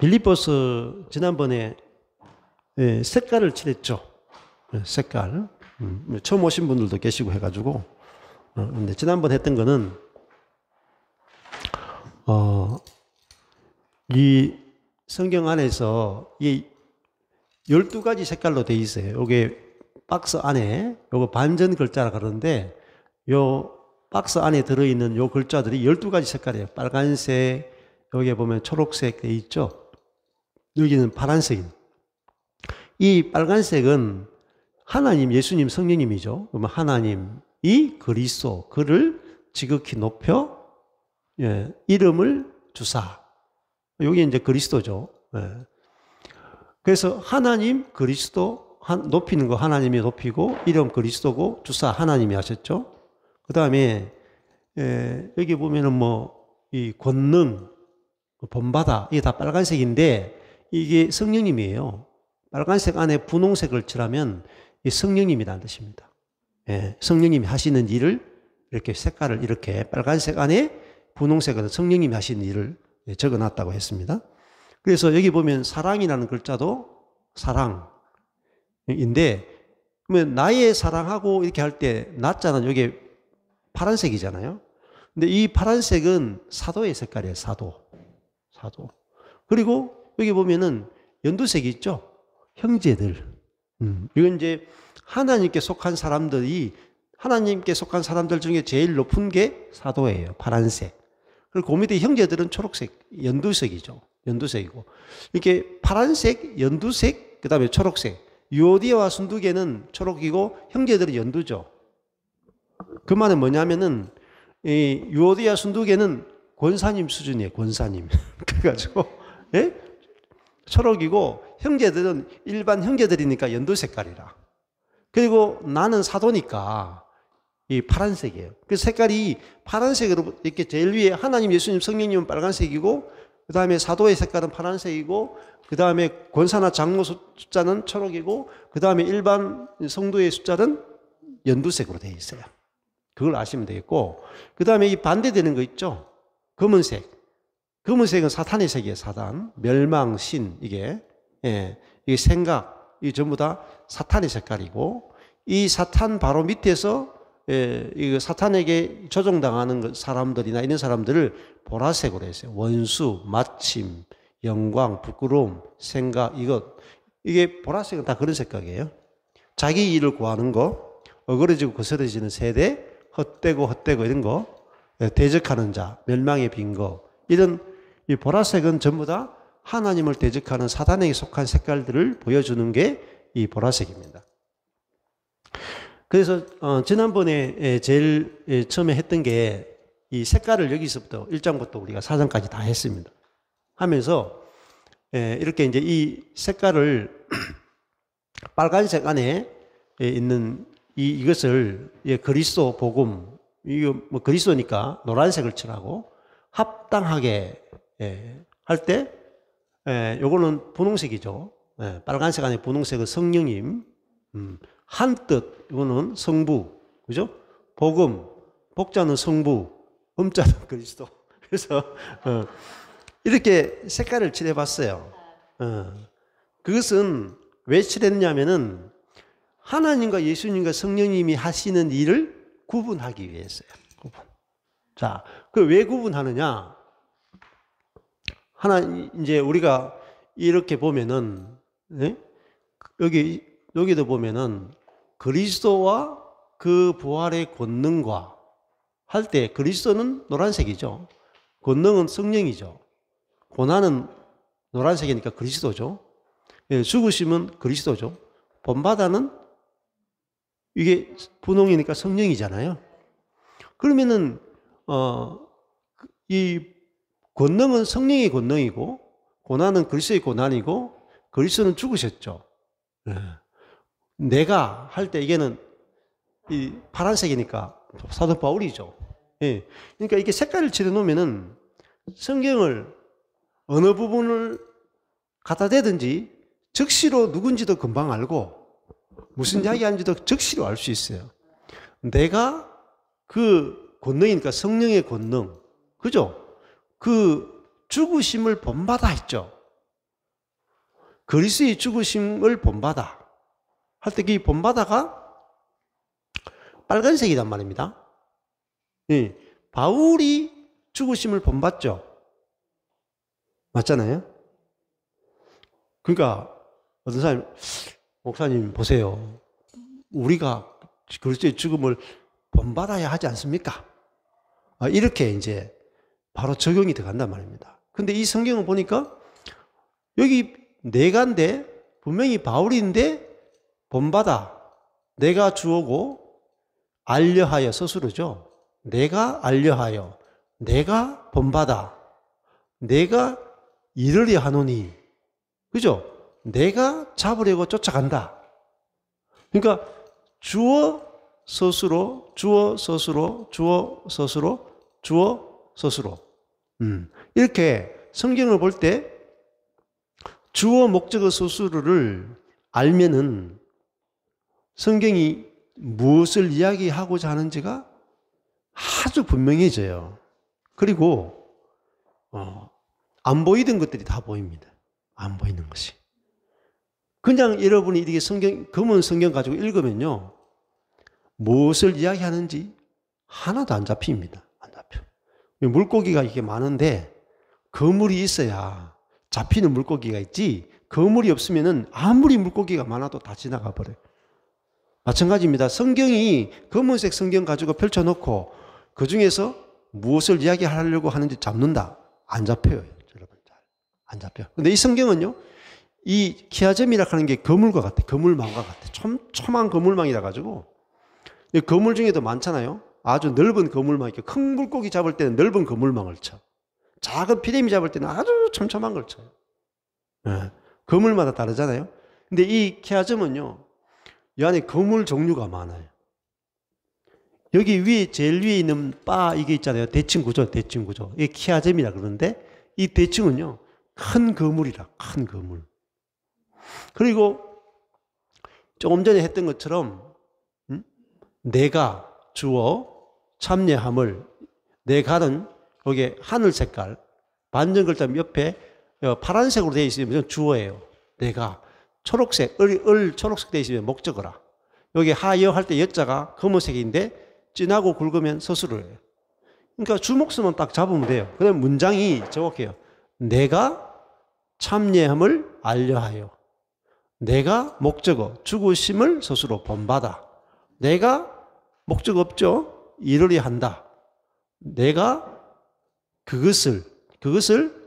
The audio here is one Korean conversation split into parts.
빌립보서 지난번에 색깔을 칠했죠. 색깔. 처음 오신 분들도 계시고 해가지고. 근데 지난번 했던 거는 이 성경 안에서 이 12가지 색깔로 되어 있어요. 이게 박스 안에 요거 반전 글자라 그러는데 요 박스 안에 들어있는 요 글자들이 12가지 색깔이에요. 빨간색, 여기에 보면 초록색 되어 있죠. 여기는 파란색입니다. 이 빨간색은 하나님, 예수님, 성령님이죠. 그러면 하나님이 그리스도, 그를 지극히 높여 이름을 주사. 여기 이제 그리스도죠. 그래서 하나님, 그리스도 높이는 거 하나님이 높이고 이름 그리스도고 주사 하나님이 하셨죠. 그 다음에 여기 보면은 뭐 이 권능, 본받아 이게 다 빨간색인데 이게 성령님이에요. 빨간색 안에 분홍색을 칠하면 이 성령님이라는 뜻입니다. 성령님이 하시는 일을 이렇게 색깔을 이렇게 빨간색 안에 분홍색으로 성령님이 하시는 일을 적어놨다고 했습니다. 그래서 여기 보면 사랑이라는 글자도 사랑인데 그러면 나의 사랑하고 이렇게 할 때 나자는 여기 파란색이잖아요. 근데 이 파란색은 사도의 색깔이에요. 사도. 그리고 여기 보면은 연두색이 있죠. 형제들. 이건 이제 하나님께 속한 사람들 중에 제일 높은 게 사도예요. 파란색. 그리고 그 밑에 형제들은 초록색, 연두색이죠. 연두색이고. 이렇게 파란색, 연두색, 그 다음에 초록색. 유오디아와 순두개는 초록이고 형제들은 연두죠. 그 말은 뭐냐면은 이 유오디아 순두개는 권사님 수준이에요. 권사님. 그래가지고 초록이고 형제들은 일반 형제들이니까 연두 색깔이라. 그리고 나는 사도니까 이 파란색이에요. 그래서 색깔이 파란색으로 이렇게 제일 위에 하나님, 예수님, 성령님은 빨간색이고 그 다음에 사도의 색깔은 파란색이고 그 다음에 권사나 장로 숫자는 초록이고 그 다음에 일반 성도의 숫자는 연두색으로 되어 있어요. 그걸 아시면 되겠고 그 다음에 이 반대되는 거 있죠. 검은색. 검은색은 사탄의 색이에요. 사탄. 멸망, 신 이게 생각 이 전부 다 사탄의 색깔이고 이 사탄 바로 밑에서 이 사탄에게 조종당하는 사람들이나 이런 사람들을 보라색으로 했어요. 원수, 마침, 영광, 부끄러움, 생각 이게 보라색은 다 그런 색깔이에요. 자기 일을 구하는 거, 어그러지고 거스러지는 세대, 헛되고 이런 거, 대적하는 자, 멸망의 빈 거, 이런 이 보라색은 전부 다 하나님을 대적하는 사단에게 속한 색깔들을 보여주는 게 이 보라색입니다. 그래서 지난번에 제일 처음에 했던 게 이 색깔을 여기서부터 1장부터 우리가 4장까지 다 했습니다. 하면서 이렇게 이제 이 색깔을 빨간색 안에 있는 이것을 그리스도 복음, 이거 뭐 그리스도니까 노란색을 칠하고 합당하게 할 때 요거는 분홍색이죠. 빨간색 안에 분홍색은 성령님, 한뜻 이거는 성부, 그죠? 복음, 복자는 성부, 음자는 그리스도. 그래서 이렇게 색깔을 칠해봤어요. 그것은 왜 칠했냐면은 하나님과 예수님과 성령님이 하시는 일을 구분하기 위해서요. 구분. 자, 그 왜 구분하느냐? 이제 우리가 이렇게 보면은, 여기도 보면은 그리스도와 그 부활의 권능과 할 때 그리스도는 노란색이죠. 권능은 성령이죠. 고난은 노란색이니까 그리스도죠. 죽으심은 그리스도죠. 본받아는 이게 분홍이니까 성령이잖아요. 그러면은 이 권능은 성령의 권능이고 고난은 그리스도의 고난이고 그리스도는 죽으셨죠. 내가 할 때 이게는 이 파란색이니까 사도 바울이죠. 그러니까 이렇게 색깔을 칠해 놓으면은 성경을 어느 부분을 갖다 대든지 즉시로 누군지도 금방 알고 무슨 이야기 하는지도 즉시로 알 수 있어요. 내가 그 권능이니까 성령의 권능, 그죠? 그 죽으심을 본받아 했죠. 그리스도의 죽으심을 본받아 할 때 이 본받아가 빨간색이란 말입니다. 예, 바울이 죽으심을 본받죠. 맞잖아요. 그러니까 어떤 사람이 목사님 보세요. 우리가 그리스도의 죽음을 본받아야 하지 않습니까? 이렇게 이제 바로 적용이 들어간단 말입니다. 근데 이 성경을 보니까 여기 내가인데 분명히 바울인데 본받아 내가 주어고 알려하여 스스로죠. 내가 알려하여 내가 본받아 내가 이르려 하노니 그죠? 내가 잡으려고 쫓아간다. 그러니까 주어 스스로 주어 스스로 주어 스스로 주어 스스로 이렇게 성경을 볼 때 주어 목적어 스스로를 알면은 성경이 무엇을 이야기하고자 하는지가 아주 분명해져요. 그리고 안 보이던 것들이 다 보입니다. 안 보이는 것이. 그냥 여러분이 이렇게 검은 성경 가지고 읽으면요. 무엇을 이야기하는지 하나도 안 잡힙니다. 안 잡혀. 물고기가 이렇게 많은데 그물이 있어야 잡히는 물고기가 있지 그물이 없으면은 아무리 물고기가 많아도 다 지나가 버려요. 마찬가지입니다. 성경이 검은색 성경 가지고 펼쳐놓고 그 중에서 무엇을 이야기하려고 하는지 잡는다. 안 잡혀요. 여러분. 안 잡혀. 근데 이 성경은요. 이 키아점이라고 하는 게 거물과 같아. 거물망과 같아. 촘촘한 거물망이라 가지고 거물 중에도 많잖아요. 아주 넓은 거물망. 큰 물고기 잡을 때는 넓은 거물망을 쳐. 작은 피레미 잡을 때는 아주 촘촘한 걸 쳐요. 네. 거물마다 다르잖아요. 근데 이 키아점은요. 이 안에 거물 종류가 많아요. 여기 위에 제일 위에 있는 바 이게 있잖아요. 대칭 구조, 대칭 구조. 이게 키아점이라 그러는데 이 대칭은요. 큰 거물이라. 큰 거물. 그리고 조금 전에 했던 것처럼 내가 주어 참여함을 내가는 여기 하늘 색깔 반전 글자 옆에 파란색으로 되어 있으면 주어예요. 내가 초록색 을 초록색 되어 있으면 목적어라. 여기 하여 할 때 여자가 검은색인데 진하고 굵으면 서술어예요. 그러니까 주목수만 딱 잡으면 돼요. 그다음 문장이 정확해요. 내가 참여함을 알려하여 내가 목적어 죽으심을 스스로 본받아 내가 목적 없죠. 이르려 한다. 내가 그것을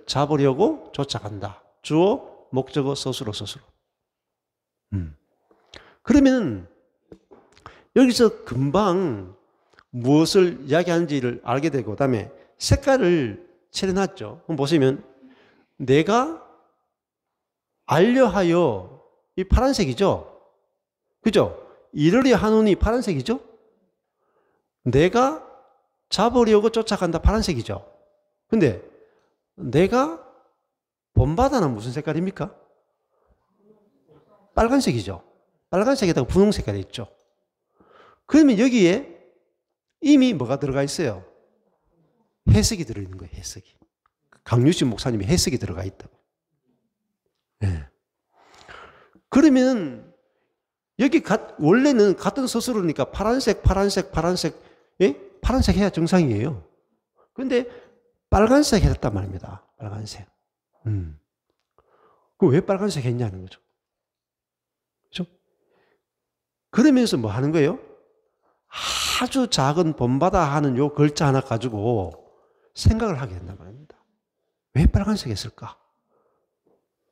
잡으려고 쫓아간다. 주어 목적어 스스로. 그러면 여기서 금방 무엇을 이야기하는지를 알게 되고 그다음에 색깔을 칠해놨죠. 그럼 보시면 내가 알려하여 이 파란색이죠. 그죠? 이르려 하노니 파란색이죠. 내가 잡으려고 쫓아간다 파란색이죠. 근데 내가 본받아는 무슨 색깔입니까? 빨간색이죠. 빨간색에다가 분홍 색깔이 있죠. 그러면 여기에 이미 뭐가 들어가 있어요? 해석이 들어있는 거예요. 해석이. 강유신 목사님이 해석이 들어가 있다고. 네. 그러면 여기 원래는 같은 서술어니까 파란색 예? 파란색 해야 정상이에요. 그런데 빨간색 했단 말입니다. 빨간색. 그럼 왜 빨간색 했냐는 거죠. 그렇죠? 그러면서 뭐 하는 거예요? 아주 작은 본받아 하는 요 글자 하나 가지고 생각을 하게 된단 말입니다. 왜 빨간색 했을까?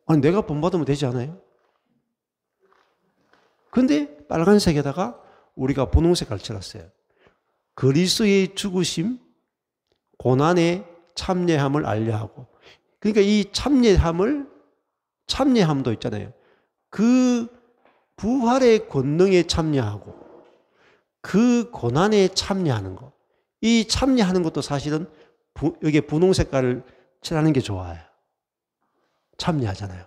아니, 내가 본받으면 되지 않아요? 근데 빨간색에다가 우리가 분홍색을 칠했어요. 그리스도의 죽으심, 고난의 참여함을 알려하고. 그러니까 이 참여함도 있잖아요. 그 부활의 권능에 참여하고 그 고난에 참여하는 것. 이 참여하는 것도 사실은 여기에 분홍 색깔을 칠하는 게 좋아요. 참여하잖아요.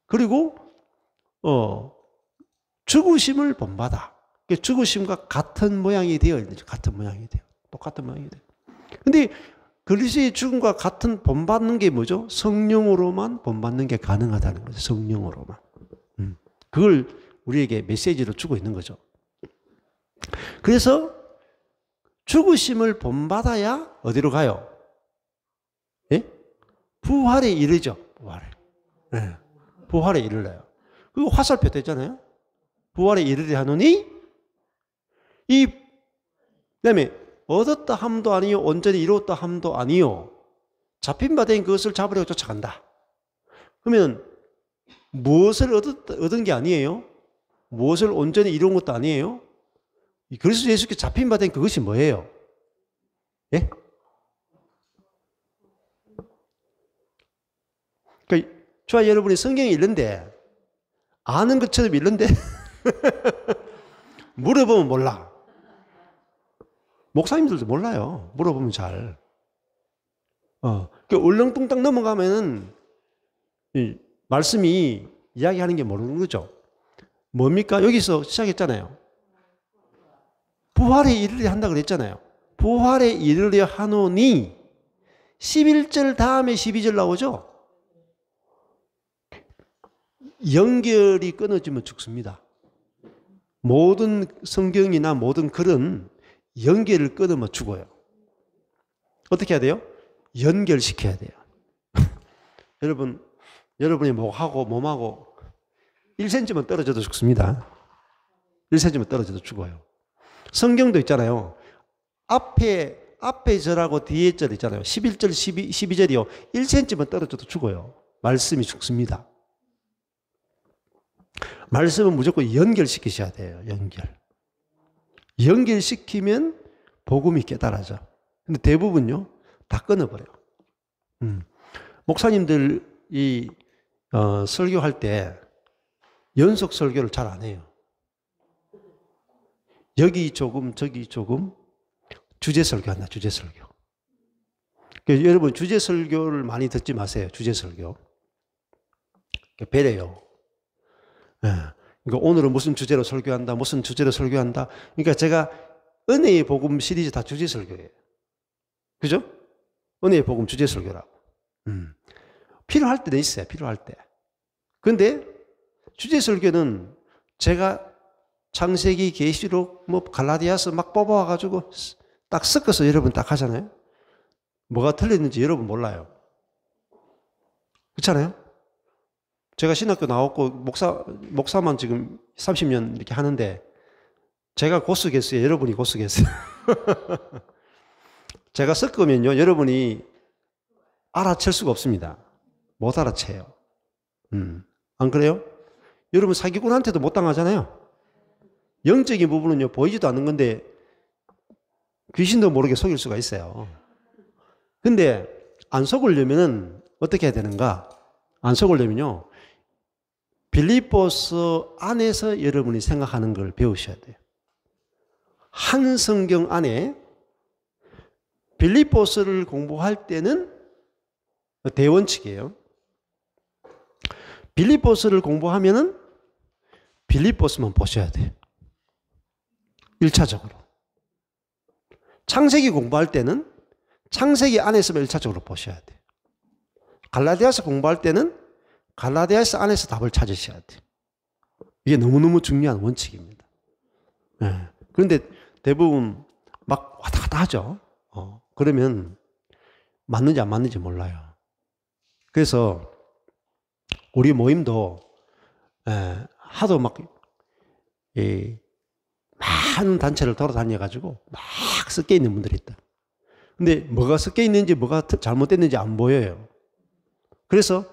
그리고 죽으심을 본받아. 죽으심과 같은 모양이 되어 있는 거죠. 같은 모양이 돼요. 똑같은 모양이 돼요. 근데 그리스도의 죽음과 같은 본받는 게 뭐죠? 성령으로만 본받는 게 가능하다는 거죠. 성령으로만. 그걸 우리에게 메시지로 주고 있는 거죠. 그래서 죽으심을 본받아야 어디로 가요? 예? 부활에 이르죠. 부활에. 네. 부활에 이르러요. 그리고 화살표 됐잖아요. 부활에 이르려 하노니 그다음에 얻었다 함도 아니요 온전히 이루었다 함도 아니요 잡힌 바 된 그것을 잡으려고 쫓아간다. 그러면 무엇을 얻은 게 아니에요? 무엇을 온전히 이룬 것도 아니에요? 그리스도 예수께 잡힌 바 된 그것이 뭐예요? 예? 그러니까 저와 여러분이 성경에 읽는데 아는 것처럼 읽는데 물어보면 몰라. 목사님들도 몰라요. 물어보면 잘. 울렁뚱땅 넘어가면은 이 말씀이 이야기하는 게 모르는 거죠. 뭡니까? 여기서 시작했잖아요. 부활에 이르려 한다 그랬잖아요. 부활에 이르려 하노니 11절 다음에 12절 나오죠. 연결이 끊어지면 죽습니다. 모든 성경이나 모든 글은 연결을 끊으면 죽어요. 어떻게 해야 돼요? 연결시켜야 돼요. 여러분이 목하고 몸하고 1cm만 떨어져도 죽습니다. 1cm만 떨어져도 죽어요. 성경도 있잖아요. 앞에 절하고 뒤에 절 있잖아요. 11절, 12절이요. 1cm만 떨어져도 죽어요. 말씀이 죽습니다. 말씀은 무조건 연결시키셔야 돼요. 연결시키면 복음이 깨달아져. 근데 대부분요, 다 끊어버려요. 목사님들이 설교할 때 연속 설교를 잘 안 해요. 여기 조금, 저기 조금, 주제 설교한다, 주제 설교. 그래서 여러분, 주제 설교를 많이 듣지 마세요. 주제 설교. 배려요. 네. 그러니까 오늘은 무슨 주제로 설교한다, 무슨 주제로 설교한다. 그러니까 제가 은혜의 복음 시리즈 다 주제 설교예요. 그죠? 은혜의 복음 주제 설교라고. 필요할 때는 있어요. 필요할 때. 그런데 주제 설교는 제가 창세기, 계시록, 갈라디아서 막 뽑아와가지고 딱 섞어서 여러분 딱 하잖아요. 뭐가 틀렸는지 여러분 몰라요. 그렇잖아요? 제가 신학교 나왔고 목사만 지금 30년 이렇게 하는데 제가 고수겠어요? 여러분이 고수겠어요? 제가 섞으면요, 여러분이 알아챌 수가 없습니다. 못 알아채요. 안 그래요? 여러분 사기꾼한테도 못 당하잖아요. 영적인 부분은요, 보이지도 않는 건데 귀신도 모르게 속일 수가 있어요. 근데 안 속으려면은 어떻게 해야 되는가? 안 속으려면요, 빌립보서 안에서 여러분이 생각하는 걸 배우셔야 돼요. 한 성경 안에 빌립보서를 공부할 때는 대원칙이에요. 빌립보서를 공부하면은 빌립보서만 보셔야 돼요. 1차적으로. 창세기 공부할 때는 창세기 안에서만 1차적으로 보셔야 돼요. 갈라디아서 공부할 때는 갈라디아서 안에서 답을 찾으셔야 돼요. 이게 너무너무 중요한 원칙입니다. 네. 그런데 대부분 막 왔다 갔다 하죠. 그러면 맞는지 안 맞는지 몰라요. 그래서 우리 모임도 하도 막 많은 단체를 돌아다녀가지고 막 섞여 있는 분들이 있다. 근데 뭐가 섞여 있는지 뭐가 잘못됐는지 안 보여요. 그래서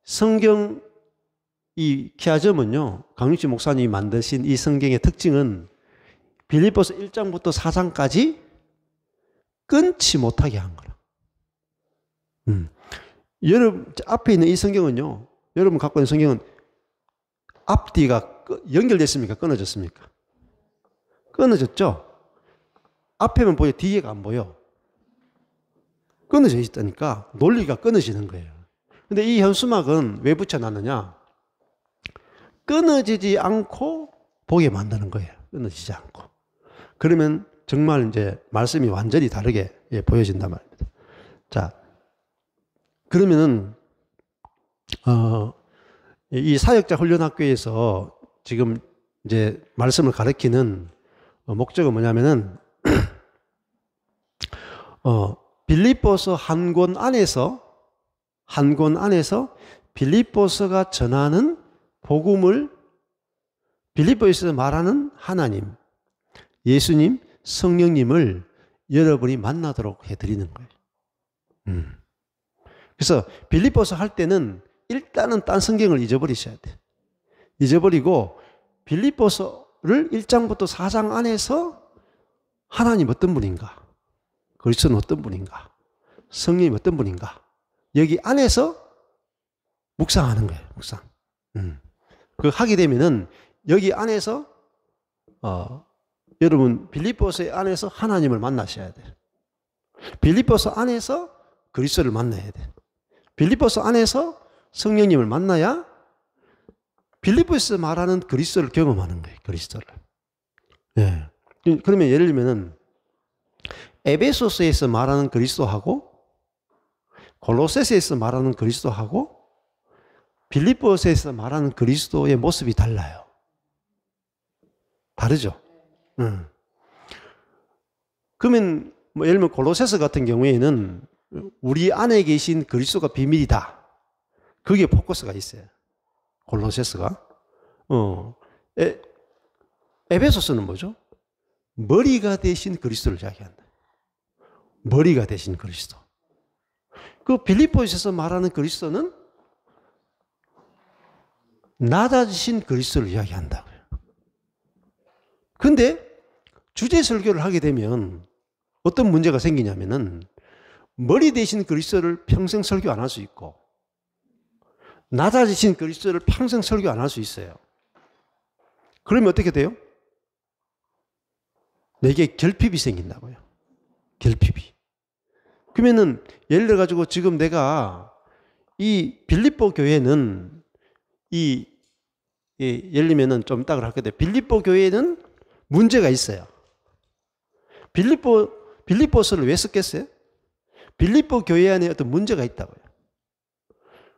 성경 이 키아점은요, 강육지 목사님이 만드신 이 성경의 특징은 빌립보서 1장부터 4장까지 끊지 못하게 한 거라. 여러분 앞에 있는 이 성경은요, 여러분 갖고 있는 성경은 앞뒤가 연결됐습니까? 끊어졌습니까? 끊어졌죠? 앞에만 보여, 뒤에가 안 보여. 끊어져 있다니까 논리가 끊어지는 거예요. 근데 이 현수막은 왜 붙여놨느냐? 끊어지지 않고 보게 만드는 거예요. 끊어지지 않고. 그러면 정말 이제 말씀이 완전히 다르게 보여진단 말입니다. 자, 그러면은 이 사역자 훈련학교에서 지금 이제 말씀을 가르치는 목적은 뭐냐면은 빌립보서 한 권 안에서 빌립보서가 전하는 복음을 빌립보에서 말하는 하나님, 예수님, 성령님을 여러분이 만나도록 해드리는 거예요. 그래서 빌립보서 할 때는 일단은 딴 성경을 잊어버리셔야 돼요. 잊어버리고 빌립보서를 1장부터 4장 안에서 하나님 어떤 분인가, 그리스도는 어떤 분인가, 성령님 어떤 분인가, 여기 안에서 묵상하는 거예요. 묵상. 그 하게 되면은 여기 안에서 여러분 빌립보서 안에서 하나님을 만나셔야 돼요. 빌립보서 안에서 그리스도를 만나야 돼요. 빌립보서 안에서 성령님을 만나야 빌립보에서 말하는 그리스도를 경험하는 거예요. 그리스도를. 예. 그러면 예를 들면은 에베소서에서 말하는 그리스도하고 골로새서에서 말하는 그리스도하고 빌립보서에서 말하는 그리스도의 모습이 달라요. 다르죠? 그러면 뭐 예를 들면 골로새서 같은 경우에는 우리 안에 계신 그리스도가 비밀이다. 그게 포커스가 있어요. 골로새서가. 에베소서는 뭐죠? 머리가 되신 그리스도를 이야기한다. 머리가 되신 그리스도. 그 빌립보에서 말하는 그리스도는 낮아지신 그리스도를 이야기한다고요. 근데 주제 설교를 하게 되면 어떤 문제가 생기냐면은 머리 대신 그리스도를 평생 설교 안 할 수 있고 낮아지신 그리스도를 평생 설교 안 할 수 있어요. 그러면 어떻게 돼요? 내게 결핍이 생긴다고요. 결핍이. 그러면은 예를 들어 가지고 지금 내가 이 빌립보 교회는 예를 들면은 좀 이따가 할 건데 빌립보 교회는 문제가 있어요. 빌립보서를 왜 썼겠어요? 빌립보 교회 안에 어떤 문제가 있다고요.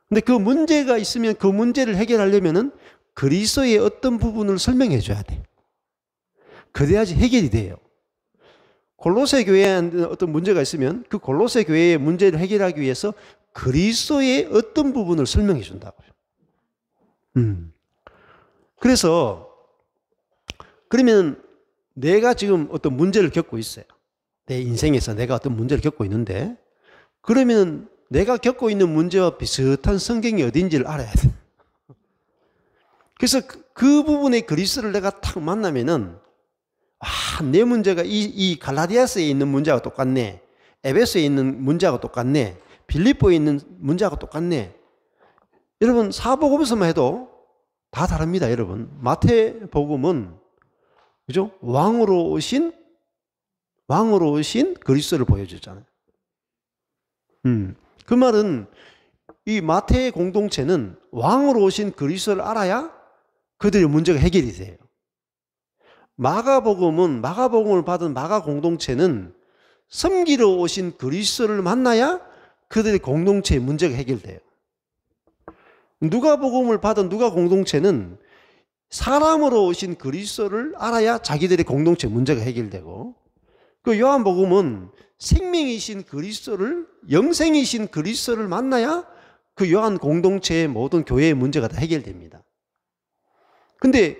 근데 그 문제가 있으면 그 문제를 해결하려면은 그리스도의 어떤 부분을 설명해 줘야 돼. 그래야지 해결이 돼요. 골로새 교회에 어떤 문제가 있으면 그 골로새 교회의 문제를 해결하기 위해서 그리스도의 어떤 부분을 설명해 준다고요. 그래서 그러면 내가 지금 어떤 문제를 겪고 있어요. 내 인생에서 내가 어떤 문제를 겪고 있는데 그러면 내가 겪고 있는 문제와 비슷한 성경이 어딘지를 알아야 돼. 그래서 그 부분의 그리스도를 내가 탁 만나면은 내 문제가 이 갈라디아서에 있는 문제하고 똑같네. 에베소에 있는 문제하고 똑같네. 빌립보에 있는 문제하고 똑같네. 여러분 사복음서만 해도 다 다릅니다. 여러분 마태복음은 그죠? 왕으로 오신 그리스도를 보여주잖아요. 그 말은 이 마태의 공동체는 왕으로 오신 그리스도를 알아야 그들의 문제가 해결이 돼요. 마가복음을 받은 마가 공동체는 섬기러 오신 그리스도를 만나야 그들의 공동체의 문제가 해결돼요. 누가복음을 받은 누가 공동체는 사람으로 오신 그리스도를 알아야 자기들의 공동체 문제가 해결되고 그 요한복음은 생명이신 그리스도를 영생이신 그리스도를 만나야 그 요한 공동체의 모든 교회의 문제가 다 해결됩니다. 근데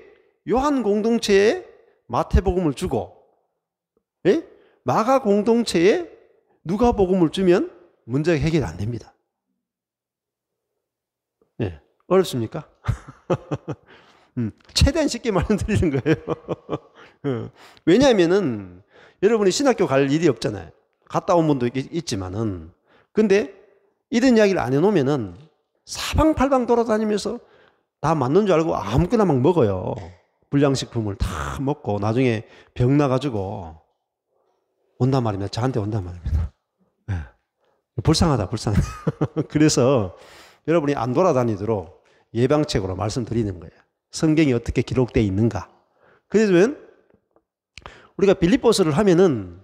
요한 공동체에 마태복음을 주고 마가 공동체에 누가복음을 주면 문제가 해결 안 됩니다. 어렵습니까? 최대한 쉽게 말씀드리는 거예요. 왜냐하면은 여러분이 신학교 갈 일이 없잖아요. 갔다 온 분도 있지만은. 근데 이런 이야기를 안 해놓으면은 사방팔방 돌아다니면서 다 맞는 줄 알고 아무거나 막 먹어요. 불량식품을 다 먹고 나중에 병 나가지고 온단 말입니다. 저한테 온단 말입니다. 불쌍하다. 그래서 여러분이 안 돌아다니도록 예방책으로 말씀드리는 거예요. 성경이 어떻게 기록되어 있는가. 그러면 우리가 빌립보서를 하면은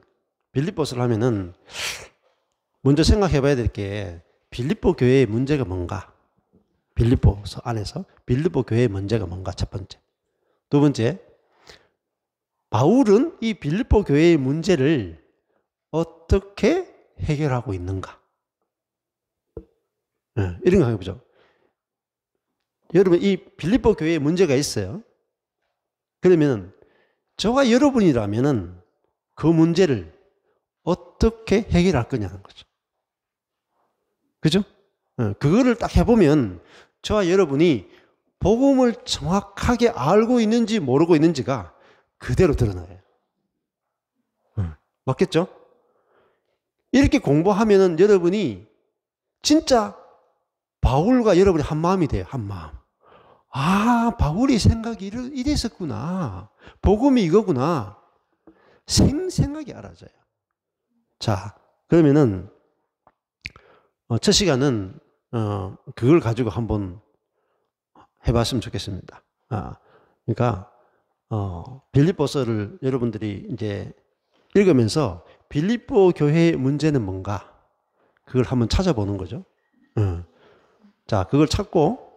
먼저 생각해 봐야 될 게 빌립보 교회의 문제가 뭔가? 빌립보서 안에서 빌립보 교회의 문제가 뭔가? 첫 번째. 두 번째, 바울은 이 빌립보 교회의 문제를 어떻게 해결하고 있는가? 네, 이런 거 해보죠. 여러분, 이 빌립보 교회에 문제가 있어요. 그러면 저와 여러분이라면은 그 문제를 어떻게 해결할 거냐는 거죠. 그죠? 그거를 딱 해보면 저와 여러분이 복음을 정확하게 알고 있는지 모르고 있는지가 그대로 드러나요. 맞겠죠? 이렇게 공부하면은 여러분이 진짜 바울과 여러분이 한 마음이 돼요. 한 마음. 아, 바울이 생각이 이랬었구나. 복음이 이거구나. 생생하게 알아져요. 자, 그러면은 첫 시간은 그걸 가지고 한번 해봤으면 좋겠습니다. 그러니까 빌립보서를 여러분들이 이제 읽으면서 빌립보 교회의 문제는 뭔가 그걸 한번 찾아보는 거죠. 자, 그걸 찾고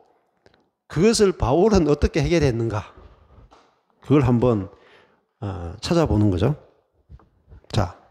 그것을 바울은 어떻게 해결했는가 그걸 한번 찾아보는 거죠. 자.